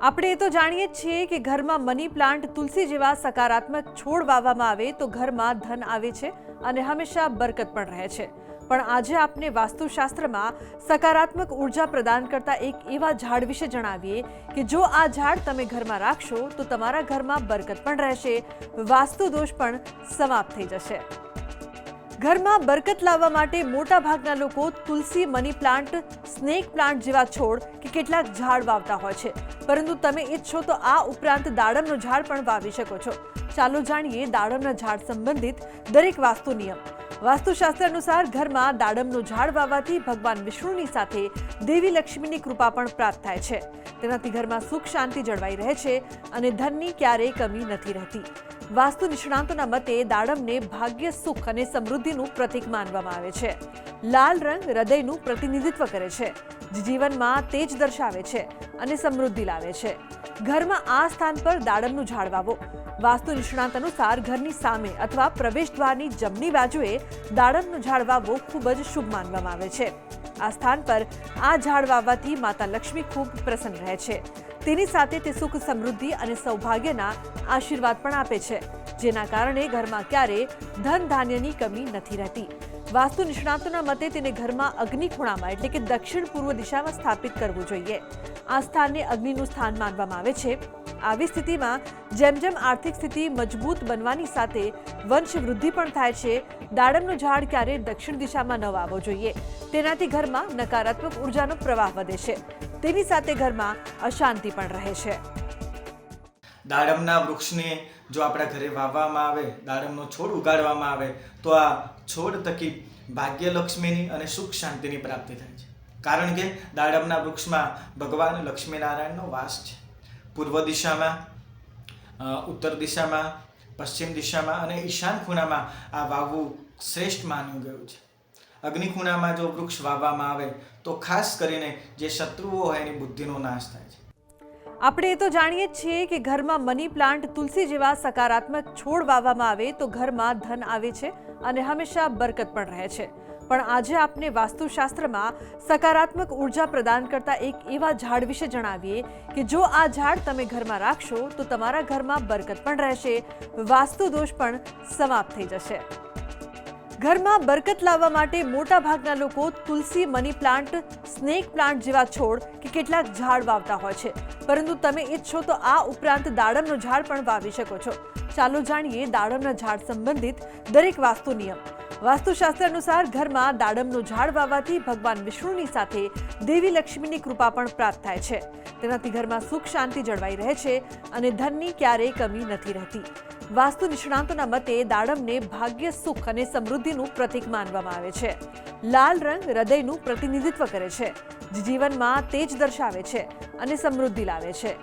આપણે એ તો જાણીએ જ છીએ કે ઘરમાં મની પ્લાન્ટ તુલસી જેવા સકારાત્મક છોડ વાવવામાં આવે તો ઘરમાં ધન આવે છે અને હંમેશા બરકત પણ રહે છે। પણ આજે આપને વાસ્તુશાસ્ત્રમાં સકારાત્મક ઉર્જા પ્રદાન કરતા એક એવા ઝાડ વિશે જણાવીએ કે જો આ ઝાડ તમે ઘરમાં રાખશો તો તમારા ઘરમાં બરકત પણ રહેશે, વાસ્તુ દોષ પણ સમાપ્ત થઈ જશે। ઘરમાં બરકત લાવવા માટે મોટા ભાગના લોકો તુલસી, મની પ્લાન્ટ, સ્નેક પ્લાન્ટ જેવા છોડ કે કેટલાક ઝાડ વાવતા હોય છે, પરંતુ તમે ઈચ્છો તો આ ઉપરાંત દાડમનો ઝાડ પણ વાવી શકો છો। ચાલો જાણીએ દાડમના ઝાડ સંબંધિત દરેક વાસ્તુ નિયમ। વાસ્તુશાસ્ત્ર અનુસાર ઘરમાં દાડમનો ઝાડ વાવવાથી ભગવાન વિષ્ણુની સાથે દેવી લક્ષ્મીની કૃપા પણ પ્રાપ્ત થાય છે। તેનાથી ઘરમાં સુખ શાંતિ જળવાઈ રહે છે અને ધનની ક્યારેય કમી નથી રહેતી। વાસ્તુ નિષ્ણાંતોના મતે દાડમને ભાગ્ય, સુખ અને સમૃદ્ધિનું પ્રતીક માનવામાં આવે છે। લાલ રંગ હૃદયનું પ્રતિનિધિત્વ કરે છે, જે જીવનમાં તેજ દર્શાવે છે અને સમૃદ્ધિ લાવે છે। ઘરમાં આ સ્થાન પર દાડમનું ઝાડ વાવો। વાસ્તુ નિષ્ણાંત અનુસાર ઘરની સામે અથવા પ્રવેશ દ્વારની જમણી બાજુએ દાડમનું ઝાડ વાવવો ખૂબ જ શુભ માનવામાં આવે છે। આ સ્થાન પર આ ઝાડ વાવવાથી માતા લક્ષ્મી ખૂબ પ્રસન્ન રહે છે। તેની સાથે તે સુખ, સમૃદ્ધિ અને સૌભાગ્યના આશીર્વાદ પણ આપે છે, જેના કારણે ઘરમાં ક્યારેય ધન ધાન્યની કમી નથી રહેતી। વાસ્તુ નિષ્ણાતોના મતે તેને ઘરમાં અગ્નિ ખૂણામાં એટલે કે દક્ષિણ પૂર્વ દિશામાં સ્થાપિત કરવું જોઈએ। આ સ્થાનને અગ્નિનું સ્થાન માનવામાં આવે છે। આવી સ્થિતિમાં જેમ જેમ આર્થિક સ્થિતિ મજબૂત બનવાની સાથે વંશ વૃદ્ધિ પણ થાય છે। દાડમનું ઝાડ ક્યારેય દક્ષિણ દિશામાં ન વાવવો જોઈએ, તેનાથી ઘરમાં નકારાત્મક ઉર્જાનો પ્રવાહ વધે છે। તેની સાથે ઘરમાં અશાંતિ પણ રહે છે। દાડમના વૃક્ષને જો આપણા ઘરે વાવવામાં આવે, દાડમનો છોડ ઉગાડવામાં આવે તો આ છોડ થકી ભાગ્યલક્ષ્મીની અને સુખ શાંતિની પ્રાપ્તિ થાય છે। કારણ કે દાડમના વૃક્ષમાં ભગવાન લક્ષ્મીનારાયણનો વાસ છે। પૂર્વ દિશામાં, ઉત્તર દિશામાં, પશ્ચિમ દિશામાં અને ઈશાન ખૂણામાં આ વાવવું શ્રેષ્ઠ માન્યું ગયું છે। અગ્નિ ખૂણામાં જો વૃક્ષ વાવવામાં આવે તો ખાસ કરીને જે શત્રુઓ હોય એની બુદ્ધિનો નાશ થાય છે। આપણે એ તો જાણીએ જ છીએ કે ઘરમાં મની પ્લાન્ટ, તુલસી જેવા સકારાત્મક છોડ વાવવામાં આવે તો ઘરમાં ધન આવે છે અને હંમેશા બરકત પણ રહે છે। પણ આજે આપને વાસ્તુશાસ્ત્રમાં સકારાત્મક ઉર્જા પ્રદાન કરતા એક એવા ઝાડ વિશે જણાવીએ કે જો આ ઝાડ તમે ઘરમાં રાખશો તો તમારા ઘરમાં બરકત પણ રહેશે, વાસ્તુ દોષ પણ સમાપ્ત થઈ જશે। ઘરમાં બરકત લાવવા માટે મોટા ભાગના લોકો તુલસી, મની પ્લાન્ટ, સ્નેક પ્લાન્ટ જેવા છોડ કે કેટલાક ઝાડ વાવતા હોય છે, પરંતુ તમે ઈચ્છો તો આ ઉપરાંત દાડમનો ઝાડ પણ વાવી શકો છો। ચાલો જાણીએ દાડમના ઝાડ સંબંધિત દરેક વાસ્તુ નિયમ। વાસ્તુશાસ્ત્ર અનુસાર ઘરમાં દાડમનો ઝાડ વાવવાથી ભગવાન વિષ્ણુની સાથે દેવી લક્ષ્મીની કૃપા પણ પ્રાપ્ત થાય છે। તેનાથી ઘરમાં સુખ શાંતિ જળવાઈ રહે છે અને ધનની ક્યારેય કમી નથી રહેતી। વાસ્તુ નિષ્ણાંતોના મતે દાડમને ભાગ્ય, સુખ અને સમૃદ્ધિનું પ્રતીક માનવામાં આવે છે। લાલ રંગ હૃદયનું પ્રતિનિધિત્વ કરે છે, જે જીવનમાં તેજ દર્શાવે છે અને સમૃદ્ધિ લાવે છે।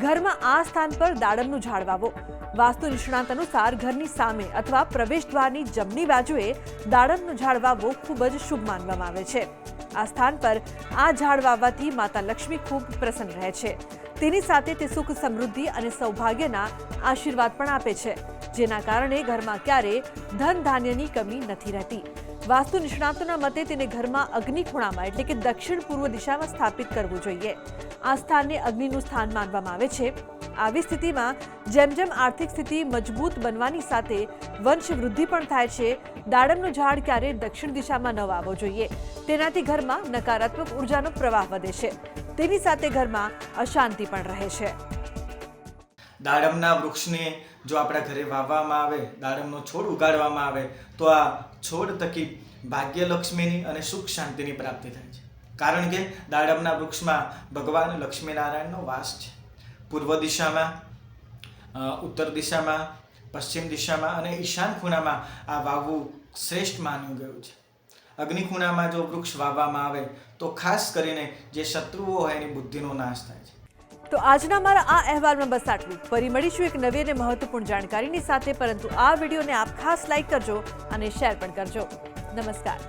ઘરમાં આ સ્થાન પર દાડમનું ઝાડ વાવો। વાસ્તુ નિષ્ણાંત અનુસાર ઘરની સામે અથવા પ્રવેશ દ્વારની જમણી બાજુએ દાડમનું ઝાડ વાવવો ખૂબ જ શુભ માનવામાં આવે છે। આ સ્થાન પર આ ઝાડ વાવવાથી માતા લક્ષ્મી ખૂબ પ્રસન્ન રહે છે। તેની સાથે તે સુખ, સમૃદ્ધિ અને સૌભાગ્યના આશીર્વાદ પણ આપે છે, જેના કારણે ઘરમાં ક્યારેય ધન ધાન્યની કમી નથી રહેતી। વાસ્તુ નિષ્ણાતોના મતે તેને ઘરમાં અગ્નિ ખૂણામાં એટલે કે દક્ષિણ પૂર્વ દિશામાં સ્થાપિત કરવું જોઈએ। આ સ્થાનને અગ્નિનું સ્થાન માનવામાં આવે છે। આવી સ્થિતિમાં જેમ જેમ આર્થિક સ્થિતિ મજબૂત બનવાની સાથે વંશ વૃદ્ધિ પણ થાય છે। દાડમનું ઝાડ ક્યારેય દક્ષિણ દિશામાં ન વાવવો જોઈએ, તેનાથી ઘરમાં નકારાત્મક ઉર્જાનો પ્રવાહ વધે છે। તેની સાથે ઘરમાં અશાંતિ પણ રહે છે। દાડમના વૃક્ષને જો આપણા ઘરે વાવવામાં આવે, દાડમનો છોડ ઉગાડવામાં આવે તો આ છોડ થકી ભાગ્યલક્ષ્મીની અને સુખ શાંતિની પ્રાપ્તિ થાય છે। કારણ કે દાડમના વૃક્ષમાં ભગવાન લક્ષ્મીનારાયણનો વાસ છે। પૂર્વ દિશામાં, ઉત્તર દિશામાં, પશ્ચિમ દિશામાં અને ઈશાન ખૂણામાં આ વાવવું શ્રેષ્ઠ માન્યું ગયું છે। અગ્નિ ખૂણામાં જો વૃક્ષ વાવવામાં આવે તો ખાસ કરીને જે શત્રુઓ હોય એની બુદ્ધિનો નાશ થાય છે। તો આજના મારા આ અહેવાલમાં બસ આટલું। ફરી મળીશું એક નવી અને મહત્વપૂર્ણ જાણકારીની સાથે, પરંતુ આ વિડીયોને આપ ખાસ લાઈક કરજો અને શેર પણ કરજો। નમસ્કાર।